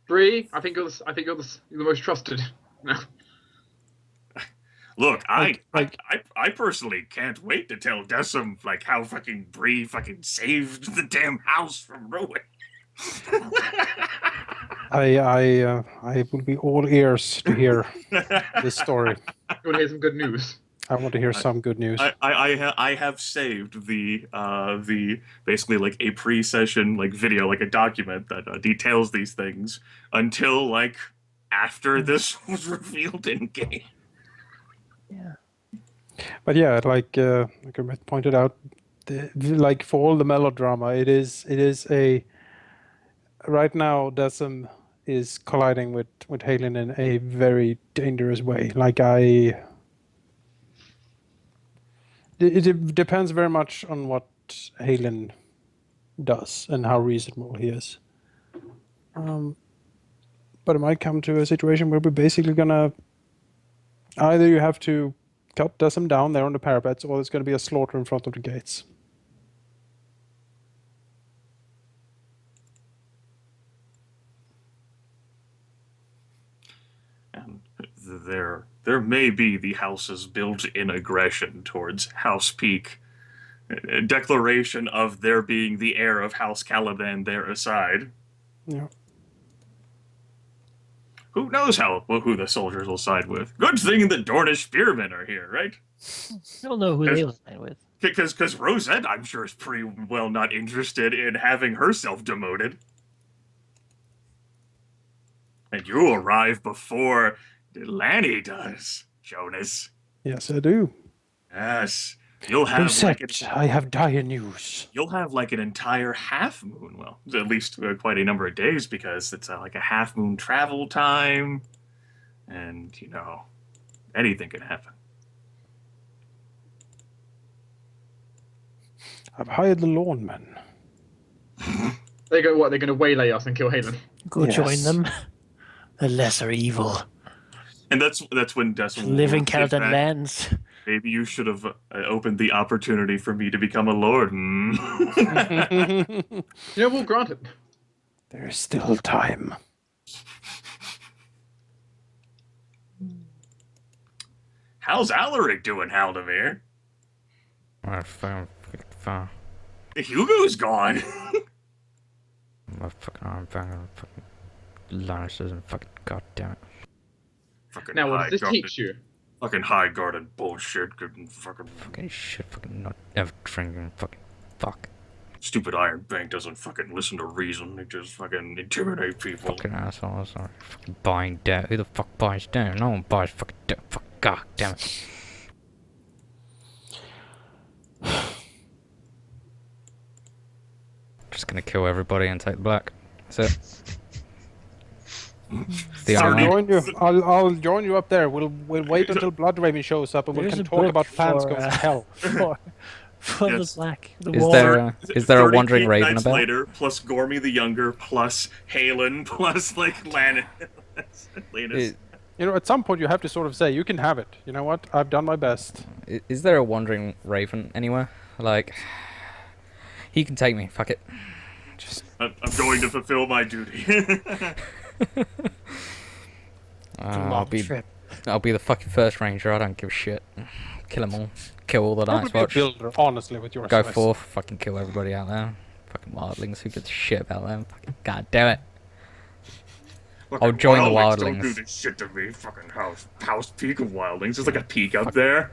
[SPEAKER 5] Bree, I think you're the most trusted. No.
[SPEAKER 4] Look, I personally can't wait to tell Decim how fucking Bree fucking saved the damn house from ruin.
[SPEAKER 1] I will be all ears to hear this story.
[SPEAKER 5] You want to hear some good news?
[SPEAKER 1] I want to hear some good news.
[SPEAKER 4] I have saved the basically a pre-session video, a document that details these things until after this was revealed in game.
[SPEAKER 2] Yeah.
[SPEAKER 1] But yeah, like I pointed out, for all the melodrama, it is a right now Decim is colliding with Halen in a very dangerous way. It depends very much on what Halen does and how reasonable he is. But it might come to a situation where we're basically gonna either you have to cut Decim down there on the parapets, or there's gonna be a slaughter in front of the gates.
[SPEAKER 4] And there may be the house's built-in aggression towards House Peak. A declaration of there being the heir of House Caladan there aside.
[SPEAKER 1] Yeah.
[SPEAKER 4] who knows who the soldiers will side with? Good thing the Dornish spearmen are here, right?
[SPEAKER 2] I don't know who they will side with.
[SPEAKER 4] Because Rosette, I'm sure, is pretty well not interested in having herself demoted. And you arrive before Lanny does, Jonas.
[SPEAKER 1] Yes, I do.
[SPEAKER 4] Yes. You'll have
[SPEAKER 1] Rosette, I have dire news.
[SPEAKER 4] You'll have like an entire half moon. Well, at least quite a number of days because it's like a half moon travel time. And, anything can happen.
[SPEAKER 1] I've hired the lawnmen.
[SPEAKER 5] They go, what? They're going to waylay us and kill Halen.
[SPEAKER 2] Go
[SPEAKER 1] Yes.
[SPEAKER 2] join them. The lesser evil.
[SPEAKER 4] And that's when Decim
[SPEAKER 2] Live in
[SPEAKER 4] will get
[SPEAKER 2] Caladan
[SPEAKER 4] back.
[SPEAKER 2] lands.
[SPEAKER 4] Maybe you should have opened the opportunity for me to become a lord.
[SPEAKER 5] We'll grant it.
[SPEAKER 1] There is still time.
[SPEAKER 4] How's Alaric doing, Halldamir?
[SPEAKER 3] Fine.
[SPEAKER 4] Hugo's gone.
[SPEAKER 3] My fucking arm back. Fucking Lannisters and fucking goddamn it.
[SPEAKER 4] Fucking
[SPEAKER 5] Now, what
[SPEAKER 4] high
[SPEAKER 5] does this
[SPEAKER 4] guarded-
[SPEAKER 5] teach you?
[SPEAKER 4] Fucking high guarded bullshit.
[SPEAKER 3] Fucking shit. Fucking not ever drinking. Fucking fuck.
[SPEAKER 4] Stupid Iron Bank doesn't fucking listen to reason. They just fucking intimidate people.
[SPEAKER 3] Fucking assholes. Are fucking buying debt. Who the fuck buys debt? No one buys fucking debt. Fuck. God damn it. Just gonna kill everybody and take the black. That's it. It's the
[SPEAKER 1] I'll
[SPEAKER 3] only
[SPEAKER 1] join you. I'll join you up there. We'll wait until Bloodraven shows up and we
[SPEAKER 2] There's
[SPEAKER 1] can
[SPEAKER 2] a
[SPEAKER 1] talk
[SPEAKER 2] book
[SPEAKER 1] about plans
[SPEAKER 2] for,
[SPEAKER 1] going to hell.
[SPEAKER 2] For
[SPEAKER 4] Yes.
[SPEAKER 2] the black. The
[SPEAKER 3] Is
[SPEAKER 2] wall.
[SPEAKER 3] there a
[SPEAKER 4] 30
[SPEAKER 3] wandering
[SPEAKER 4] Peak
[SPEAKER 3] raven
[SPEAKER 4] Nights
[SPEAKER 3] about?
[SPEAKER 4] later, plus Gormy the Younger, plus Halen, plus Lannis.
[SPEAKER 3] Is,
[SPEAKER 1] At some point you have to sort of say, you can have it. You know what? I've done my best.
[SPEAKER 3] is there a wandering raven anywhere? Like, he can take me. Fuck it. Just
[SPEAKER 4] I'm going to fulfill my duty.
[SPEAKER 3] I'll be the fucking first ranger. I don't give a shit. Kill them all. Kill all the Night's
[SPEAKER 1] Probably a
[SPEAKER 3] Watch.
[SPEAKER 1] builder, honestly, with your
[SPEAKER 3] Go
[SPEAKER 1] size.
[SPEAKER 3] forth. Fucking kill everybody out there. Fucking wildlings. Who gives a shit about them? Fucking god damn it. I'll join the
[SPEAKER 4] Wildlings don't do
[SPEAKER 3] wildlings.
[SPEAKER 4] this shit to me. Fucking house peak of wildlings. There's like a peak up there.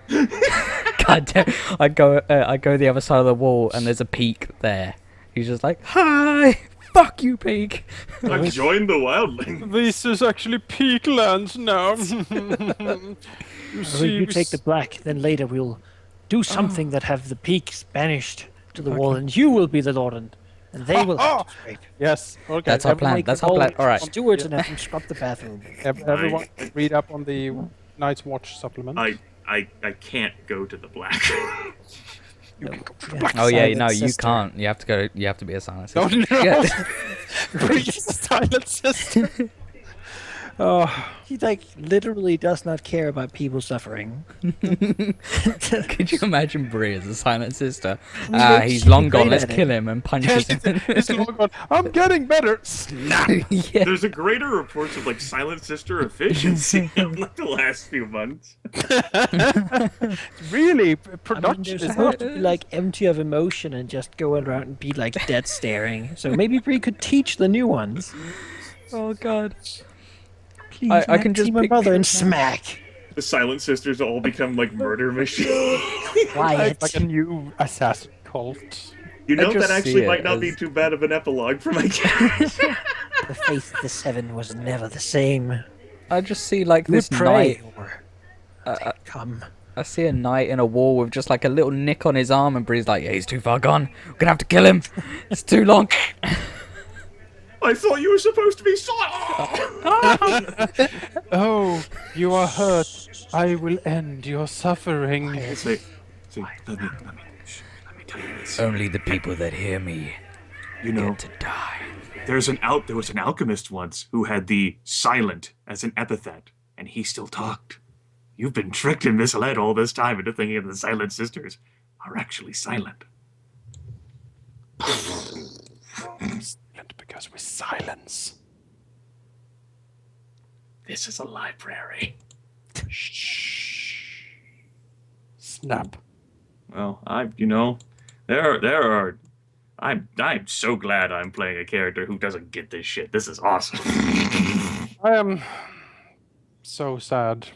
[SPEAKER 3] God damn. I go the other side of the wall and there's a peak there. He's just like, hi. Fuck you, peak.
[SPEAKER 4] I've joined the wildlings.
[SPEAKER 1] This is actually peak lands now. You
[SPEAKER 2] So if you take the black, then later we'll do
[SPEAKER 1] Oh.
[SPEAKER 2] something that have the peaks banished to the wall, and you will be the Lord, and they will have to scrape.
[SPEAKER 1] Yes. Okay.
[SPEAKER 3] That's our plan.
[SPEAKER 2] Make
[SPEAKER 3] That's
[SPEAKER 2] the
[SPEAKER 3] our plan.
[SPEAKER 2] wall
[SPEAKER 3] Alright.
[SPEAKER 2] Stewards and have them scrub the bathroom.
[SPEAKER 1] Everyone, read up on the Night's Watch supplement.
[SPEAKER 4] I can't go to the black.
[SPEAKER 1] You can go to the
[SPEAKER 2] Yeah.
[SPEAKER 1] black
[SPEAKER 3] Oh yeah,
[SPEAKER 2] Silent
[SPEAKER 3] no, you
[SPEAKER 2] sister.
[SPEAKER 3] can't. You have to go. You have to be a silent
[SPEAKER 1] No,
[SPEAKER 3] sister.
[SPEAKER 1] no.
[SPEAKER 3] Shit.
[SPEAKER 1] Read the silent sister. Oh,
[SPEAKER 2] He literally does not care about people suffering.
[SPEAKER 3] Could you imagine Bree as a silent sister?
[SPEAKER 2] Maybe
[SPEAKER 3] He's
[SPEAKER 2] she'd
[SPEAKER 3] long
[SPEAKER 2] be
[SPEAKER 3] gone.
[SPEAKER 2] great
[SPEAKER 3] Let's
[SPEAKER 2] at it.
[SPEAKER 3] kill him and punches him.
[SPEAKER 1] it's long gone. I'm getting better. Snap.
[SPEAKER 3] Yeah.
[SPEAKER 4] There's a greater reports of like silent sister efficiency in like the last few months.
[SPEAKER 1] Really,
[SPEAKER 2] I mean,
[SPEAKER 1] production
[SPEAKER 2] they're
[SPEAKER 1] is
[SPEAKER 2] supposed
[SPEAKER 1] not.
[SPEAKER 2] to be empty of emotion and just go around and be dead staring. So maybe Bree could teach the new ones.
[SPEAKER 3] Oh god.
[SPEAKER 2] Please,
[SPEAKER 3] I
[SPEAKER 2] Matt,
[SPEAKER 3] can just
[SPEAKER 2] see my
[SPEAKER 3] picture
[SPEAKER 2] brother and
[SPEAKER 3] that.
[SPEAKER 2] smack.
[SPEAKER 4] The silent sisters all become like murder machines.
[SPEAKER 2] Quiet.
[SPEAKER 1] Like a new assassin cult.
[SPEAKER 4] You know,
[SPEAKER 3] just
[SPEAKER 4] that actually
[SPEAKER 3] see it
[SPEAKER 4] might not be
[SPEAKER 3] as-
[SPEAKER 4] too bad of an epilogue for my character.
[SPEAKER 2] The faith of the seven was never the same.
[SPEAKER 3] I just see
[SPEAKER 2] You
[SPEAKER 3] this
[SPEAKER 2] would pray,
[SPEAKER 3] knight.
[SPEAKER 2] or
[SPEAKER 3] Uh,
[SPEAKER 2] come.
[SPEAKER 3] I see a knight in a wall with just like a little nick on his arm, and Bree's like, "Yeah, he's too far gone. We're gonna have to kill him. It's too long."
[SPEAKER 4] I thought you were supposed to be silent.
[SPEAKER 1] Oh, you are hurt. I will end your suffering.
[SPEAKER 4] See, let me tell you this.
[SPEAKER 3] Only the people that hear me
[SPEAKER 4] You know,
[SPEAKER 3] get to die.
[SPEAKER 4] there was an alchemist once who had the silent as an epithet, and he still talked. You've been tricked and misled all this time into thinking that the silent sisters are actually silent.
[SPEAKER 1] Because we silence.
[SPEAKER 4] This is a library.
[SPEAKER 1] Shh. Snap.
[SPEAKER 4] Well, I'm so glad I'm playing a character who doesn't get this shit. This is awesome.
[SPEAKER 1] I am so sad.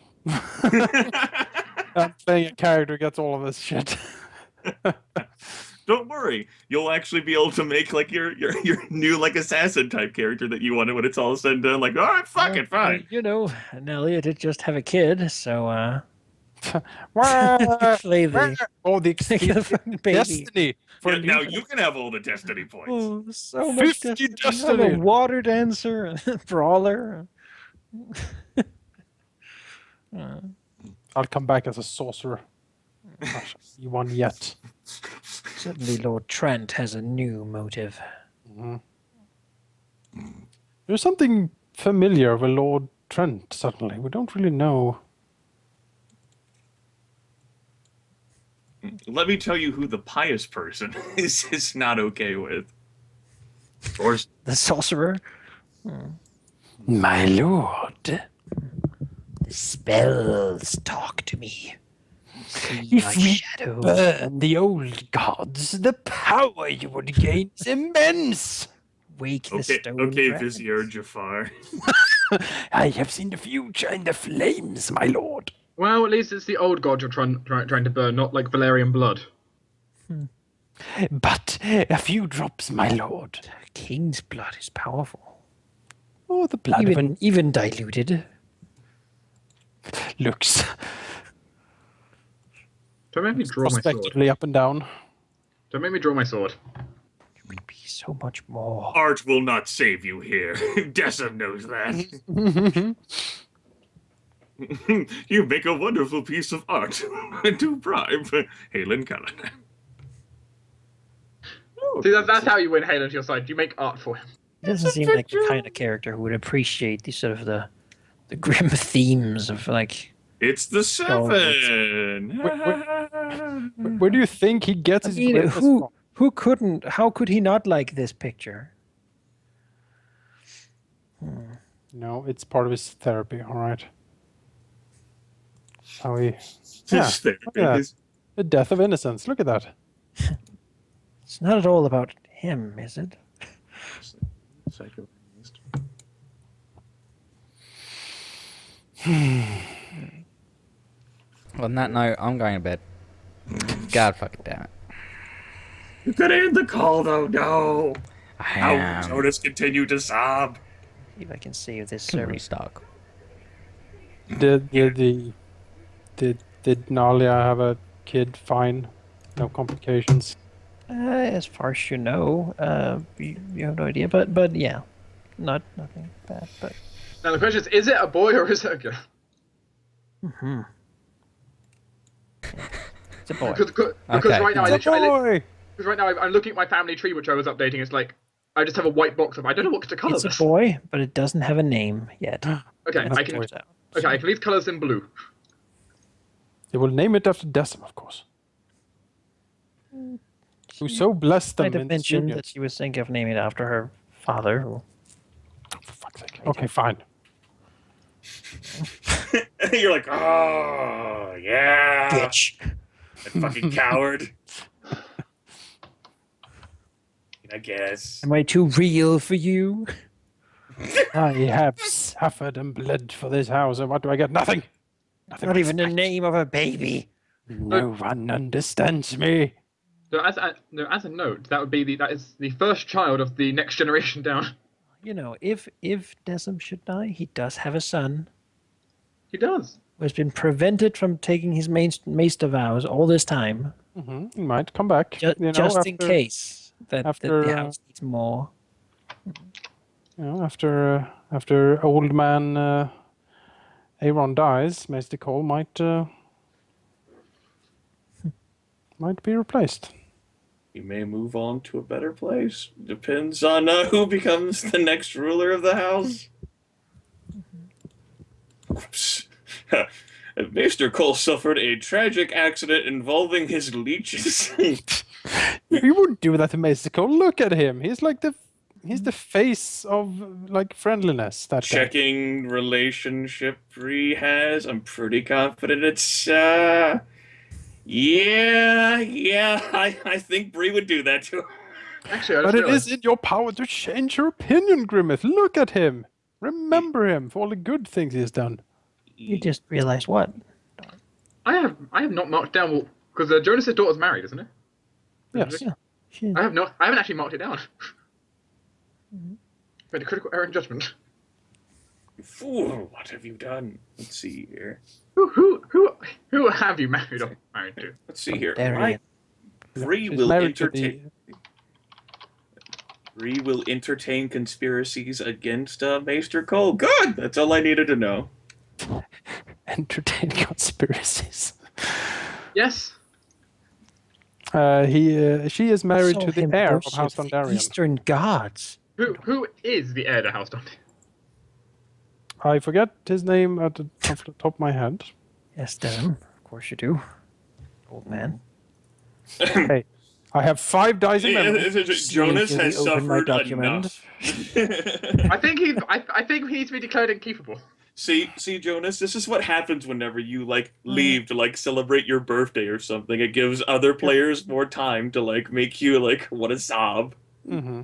[SPEAKER 1] I'm playing a character who gets all of this shit.
[SPEAKER 4] Don't worry, you'll actually be able to make like your new like assassin type character that you wanted when it's all said and done. Like, all right, fuck it, fine.
[SPEAKER 2] You know, Nelly did just have a kid, so
[SPEAKER 1] Wah,
[SPEAKER 2] play
[SPEAKER 1] wah.
[SPEAKER 2] the
[SPEAKER 1] Oh, the
[SPEAKER 2] fucking baby.
[SPEAKER 1] destiny for
[SPEAKER 4] Yeah, now
[SPEAKER 1] Luke.
[SPEAKER 4] you can have all the destiny points.
[SPEAKER 2] Oh, so much
[SPEAKER 1] 50
[SPEAKER 2] destiny. I'm a
[SPEAKER 1] destiny.
[SPEAKER 2] water dancer, a brawler.
[SPEAKER 1] I'll come back as a sorcerer. Not see one yet.
[SPEAKER 2] Suddenly, Lord Trent has a new motive.
[SPEAKER 1] There's something familiar with Lord Trent, suddenly. We don't really know.
[SPEAKER 4] Let me tell you who the pious person is not okay with. Or
[SPEAKER 2] The sorcerer?
[SPEAKER 1] My lord.
[SPEAKER 2] The spells talk to me. See
[SPEAKER 1] If
[SPEAKER 2] my
[SPEAKER 1] we
[SPEAKER 2] shadow.
[SPEAKER 1] burn the old gods, the power you would gain is immense.
[SPEAKER 2] Wake the
[SPEAKER 4] okay,
[SPEAKER 2] stone
[SPEAKER 4] okay,
[SPEAKER 2] dragon.
[SPEAKER 4] Vizier Jafar.
[SPEAKER 1] I have seen the future in the flames, my lord.
[SPEAKER 5] Well, at least it's the old god you're trying to burn, not like Valerian blood.
[SPEAKER 1] But a few drops, my lord.
[SPEAKER 2] King's blood is powerful.
[SPEAKER 1] Oh, the blood of an
[SPEAKER 2] Even diluted.
[SPEAKER 1] looks
[SPEAKER 5] Don't make me draw my sword.
[SPEAKER 1] prospectively up and down.
[SPEAKER 5] Don't make me draw my sword.
[SPEAKER 2] It would be so much more.
[SPEAKER 4] Art will not save you here. Decim knows that. You make a wonderful piece of art to bribe Halen Caladan.
[SPEAKER 5] See, that's how you win Halo to your side. You make art for him.
[SPEAKER 2] He doesn't seem like the kind of character who would appreciate the sort of the grim themes of like.
[SPEAKER 4] It's the seven.
[SPEAKER 1] Where do you think he gets his greatness from?
[SPEAKER 2] Who couldn't? How could he not like this picture?
[SPEAKER 1] No, it's part of his therapy, all right. How he...
[SPEAKER 4] His
[SPEAKER 1] Yeah,
[SPEAKER 4] therapy,
[SPEAKER 1] look at that.
[SPEAKER 4] his-
[SPEAKER 1] The death of innocence. Look at that.
[SPEAKER 2] It's not at all about him, is it?
[SPEAKER 4] psychoanalyst.
[SPEAKER 3] On that note, I'm going to bed. God fucking damn it.
[SPEAKER 4] You could end the call though, no.
[SPEAKER 3] I
[SPEAKER 4] How
[SPEAKER 3] am
[SPEAKER 4] Jonas continue to sob.
[SPEAKER 2] See if I can save this
[SPEAKER 3] to
[SPEAKER 2] server.
[SPEAKER 3] restock.
[SPEAKER 1] Did Nalia have a kid fine? No complications?
[SPEAKER 2] As far as you know, you have no idea, but yeah, nothing bad. But
[SPEAKER 5] Now the question is it a boy or is it a girl?
[SPEAKER 2] it's a boy.
[SPEAKER 5] Because
[SPEAKER 3] Okay.
[SPEAKER 5] right now,
[SPEAKER 1] It's a boy!
[SPEAKER 5] because right now I'm looking at my family tree, which I was updating. It's like I just have a white box of I don't know what to color
[SPEAKER 2] It's a
[SPEAKER 5] this.
[SPEAKER 2] boy, but it doesn't have a name yet.
[SPEAKER 5] Okay,
[SPEAKER 1] That's
[SPEAKER 5] I can.
[SPEAKER 1] boys.
[SPEAKER 5] Okay, I can leave colors in blue.
[SPEAKER 1] They will name it after Decim, of course. Who so blessed them
[SPEAKER 2] Might have
[SPEAKER 1] in this
[SPEAKER 2] mentioned
[SPEAKER 1] union.
[SPEAKER 2] that she was thinking of naming it after her father.
[SPEAKER 1] Oh, for fuck's sake. Okay, fine.
[SPEAKER 4] You're like, oh yeah,
[SPEAKER 2] Bitch.
[SPEAKER 4] that fucking coward. I guess.
[SPEAKER 2] Am I too real for you?
[SPEAKER 1] I have suffered and bled for this house, and what do I get? Nothing! Nothing
[SPEAKER 2] Not
[SPEAKER 1] but
[SPEAKER 2] even the
[SPEAKER 1] respect.
[SPEAKER 2] name of a baby.
[SPEAKER 1] No one understands me.
[SPEAKER 5] So as a note, that is the first child of the next generation down.
[SPEAKER 2] You know, if Decim should die, he does have a son
[SPEAKER 5] He does.
[SPEAKER 2] who has been prevented from taking his maester vows all this time,
[SPEAKER 1] He might come back.
[SPEAKER 2] just in case that
[SPEAKER 1] after,
[SPEAKER 2] the house needs more.
[SPEAKER 1] You know, after old man Aaron dies, Maester Cole might be replaced.
[SPEAKER 4] You may move on to a better place. Depends on who becomes the next ruler of the house. Oops. Maester Cole suffered a tragic accident involving his leeches.
[SPEAKER 1] You wouldn't do that to Maester Cole. Look at him. He's the face of like friendliness. That guy.
[SPEAKER 4] Checking relationship Bree has. I'm pretty confident it's I think Bree would do that to her.
[SPEAKER 5] Actually, I
[SPEAKER 1] But
[SPEAKER 5] just
[SPEAKER 1] it
[SPEAKER 5] realized.
[SPEAKER 1] is in your power to change your opinion, Grimmeth. Look at him. Remember him for all the good things he has done.
[SPEAKER 2] You just realized what?
[SPEAKER 5] I have not marked down because Jonas's daughter's married, isn't it?
[SPEAKER 1] Yes.
[SPEAKER 2] Yeah. She,
[SPEAKER 5] I haven't actually marked it down. Made a critical error in judgment.
[SPEAKER 4] You fool! What have you done? Let's see here.
[SPEAKER 5] Who have you married or married to?
[SPEAKER 4] Let's see here.
[SPEAKER 2] Darian.
[SPEAKER 4] Bree
[SPEAKER 1] She's
[SPEAKER 4] will
[SPEAKER 1] married to
[SPEAKER 4] entertain. Bree will entertain conspiracies against Maester Cole. Good. That's all I needed to know.
[SPEAKER 1] entertain conspiracies.
[SPEAKER 5] Yes.
[SPEAKER 1] She is married
[SPEAKER 2] saw
[SPEAKER 1] to the
[SPEAKER 2] him
[SPEAKER 1] heir of
[SPEAKER 2] worship
[SPEAKER 1] House
[SPEAKER 2] the
[SPEAKER 1] Dondarrion.
[SPEAKER 2] Eastern gods.
[SPEAKER 5] Who is the heir to House Dundee?
[SPEAKER 1] I forget his name off the top of my head.
[SPEAKER 2] Yes, Denham. Of course you do. Old man.
[SPEAKER 1] Hey, I have 5 dice in memory.
[SPEAKER 4] Jonas
[SPEAKER 2] Sneakily
[SPEAKER 4] has
[SPEAKER 2] open my
[SPEAKER 4] suffered
[SPEAKER 2] document.
[SPEAKER 4] enough.
[SPEAKER 5] I think he needs to be declared incapable.
[SPEAKER 4] See, Jonas, this is what happens whenever you leave to celebrate your birthday or something. It gives other players more time to make you want to sob.
[SPEAKER 1] Mm-hmm.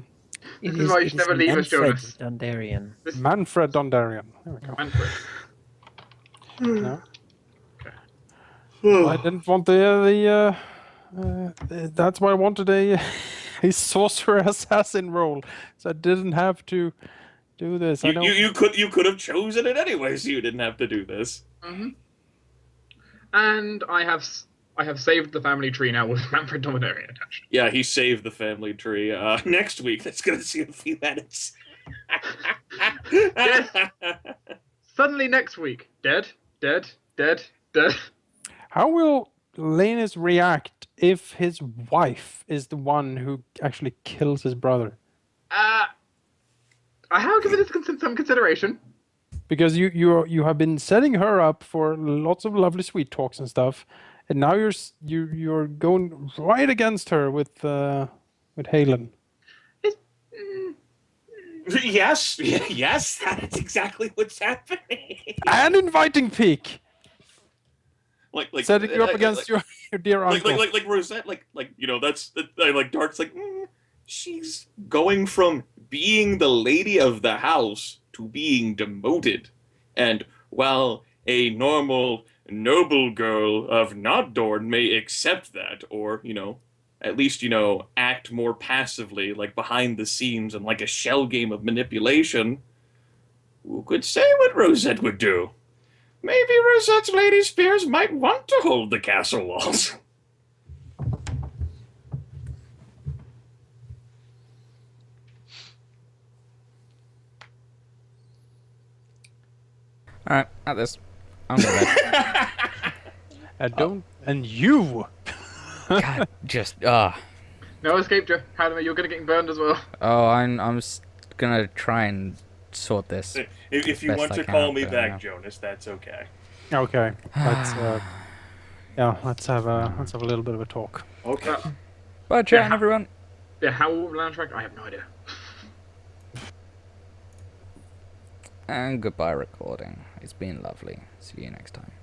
[SPEAKER 5] This is why you should never leave us, Jonas.
[SPEAKER 2] Dondarrion.
[SPEAKER 1] Manfred Dondarrion. There we go.
[SPEAKER 5] Manfred.
[SPEAKER 1] No. I didn't want that's why I wanted a sorcerer assassin role, so I didn't have to do this. I know.
[SPEAKER 4] You could have chosen it anyway, so you didn't have to do this.
[SPEAKER 5] Mm-hmm. And I have saved the family tree now with Manfred Dondarrion attached.
[SPEAKER 4] Yeah, he saved the family tree. Next week, that's gonna see a few edits.
[SPEAKER 5] Yes. Suddenly next week, dead.
[SPEAKER 1] How will Lanus react if his wife is the one who actually kills his brother?
[SPEAKER 5] I have given this some consideration.
[SPEAKER 1] Because you have been setting her up for lots of lovely sweet talks and stuff, and now you're going right against her with Halen.
[SPEAKER 4] Yes, that's exactly what's happening.
[SPEAKER 1] And inviting Peak. Setting you up against your dear uncle.
[SPEAKER 4] Like Rosette, that's Dark's she's going from being the lady of the house to being demoted, and while a normal noble girl of Noddorn may accept that, or at least act more passively, behind the scenes and a shell game of manipulation, who could say what Rosette would do? Maybe Rosette's Lady Spears might want to hold the castle walls.
[SPEAKER 3] Alright, at this. I'm going to bed.
[SPEAKER 1] And you.
[SPEAKER 3] God, just,
[SPEAKER 5] No escape, Halldamir. You're gonna get burned as well.
[SPEAKER 3] Oh, I'm gonna try and sort this.
[SPEAKER 4] If you
[SPEAKER 3] best
[SPEAKER 4] want
[SPEAKER 3] I
[SPEAKER 4] to
[SPEAKER 3] can
[SPEAKER 4] call
[SPEAKER 3] out
[SPEAKER 4] me
[SPEAKER 3] there,
[SPEAKER 4] back,
[SPEAKER 3] yeah.
[SPEAKER 4] Jonas, that's okay.
[SPEAKER 1] Okay. Let's have a little bit of a talk.
[SPEAKER 4] Okay.
[SPEAKER 3] Bye, chat, everyone.
[SPEAKER 5] Yeah, how will land track? I have no idea.
[SPEAKER 3] And goodbye, recording. It's been lovely. See you next time.